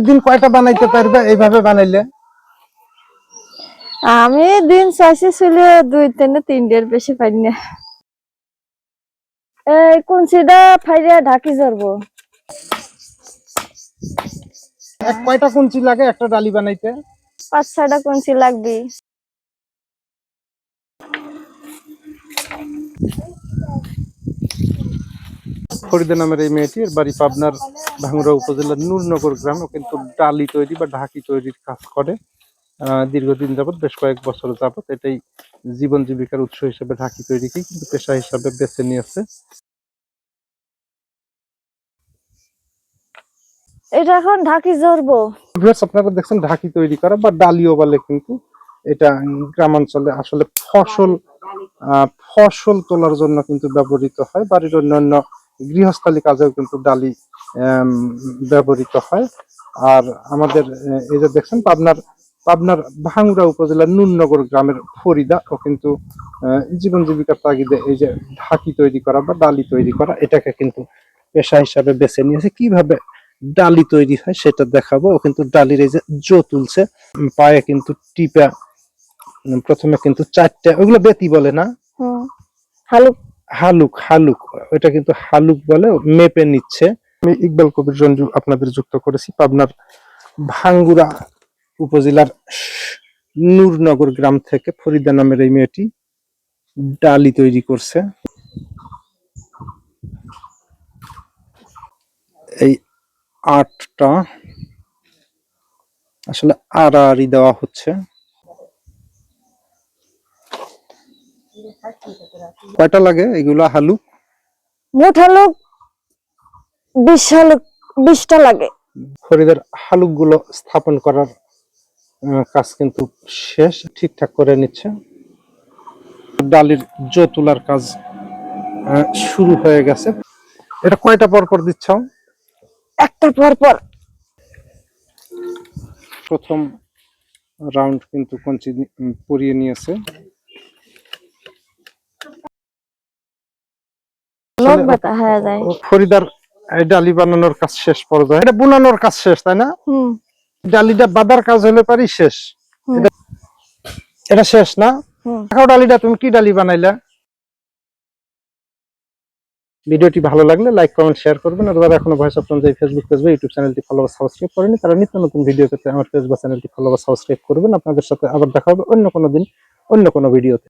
দিন কয়টা বানাইতে পারবে এইভাবে বানাইলে? আমি দিন চাইছি ছিল 2-3-3 বেশি পারি না। এই কুঞ্চিটা ফাইরা ঢাকি জরবো। কয়টা কুঞ্চি লাগে একটা ডালি বানাইতে? 5-6টা কুঞ্চি লাগবে। ফরিদা নামের এই মেয়েটির বাড়ি পাবনার ভাঙ্গুড়া উপজেলার নূরনগর গ্রামে, কিন্তু ডালি তৈরি বা ঢাকি তৈরির কাজ করে দীর্ঘদিন যাবত, বেশ কয়েক বছর যাবত। এটাই জীবন জীবিকার উৎস হিসেবে ঢাকি তৈরিকেই কিন্তু পেশা হিসাবে বেছে নিয়েছে। এটা এখন ঢাকি জরবো। আপনারা দেখছেন ঢাকি তৈরি করা বা ডালিও বলে, কিন্তু এটা গ্রামাঞ্চলে আসলে ফসল তোলার জন্য কিন্তু ব্যবহৃত হয়। বাড়ির অন্যান্য গৃহস্থালী কাজেও কিন্তু ডালি ব্যবহৃত হয়। আর আমাদের এই যে দেখছেন পাবনার ভাঙ্গুড়া উপজেলার নূরনগর গ্রামের ফরিদা, ও কিন্তু জীবন জীবিকার তাগিদে এই যে ঢাকি তৈরি করা বা ডালি তৈরি করা এটাকে কিন্তু পেশা হিসাবে বেছে নিয়েছে। কিভাবে ডালি তৈরি হয় সেটা দেখাবো। ও কিন্তু ডালির এই যে জো তুলছে, পায়ে কিন্তু টিপা প্রথমে কিন্তু 4টে, ওইগুলো বেতি বলে না, হালুক হালুক হালুক, ওইটা কিন্তু হালুক বলে, মেপে নিচ্ছে। আমি ইকবাল কবির রঞ্জু আপনাদের যুক্ত করেছি পাবনার ভাঙ্গুড়া উপজেলার নূরনগর গ্রাম থেকে। ফরিদা নামের এই মেয়েটি ডালি তৈরি করছে। এই 8টা আসলে আড়াআড়ি দেওয়া হচ্ছে। কয়টা লাগে এগুলা হালুক? মোট হালুক 20টা লাগে। ফরিদার হালুক গুলো স্থাপন করার কাজ কিন্তু শেষ, ঠিকঠাক করে নিচ্ছে। ডালির জো তোলার কাজ শুরু হয়ে গেছে। এটা কয়টা পর পর দিচ্ছ? একটা পর পর। প্রথম রাউন্ড কিন্তু কঞ্চি পরিয়ে নিয়েছে। লোক বাতা হয়ে যায়। ফরিদার ডালি বানানোর কাজ শেষ পর্যায়ে, এটা বুনানোর কাজ শেষ, তাই না? ডালিটা বাঁধার কাজ হলে পারি শেষ। এটা শেষ না? ডালিটা তুমি কি ডালি বানাইলা? ভিডিওটি ভালো লাগলে লাইক কমেন্ট শেয়ার করবেন। আর যারা এখনো voice of Ranju Facebook page বা ইউটিউব চ্যানেলটি ফলো বা সাবস্ক্রাইব করেনি, তারা নিত্য নতুন ভিডিও পেতে আমার পেজ বা চ্যানেলটি ফলো বা সাবস্ক্রাইব করবেন। আপনাদের সাথে আবার দেখা হবে অন্য কোনো দিন অন্য কোনো ভিডিওতে।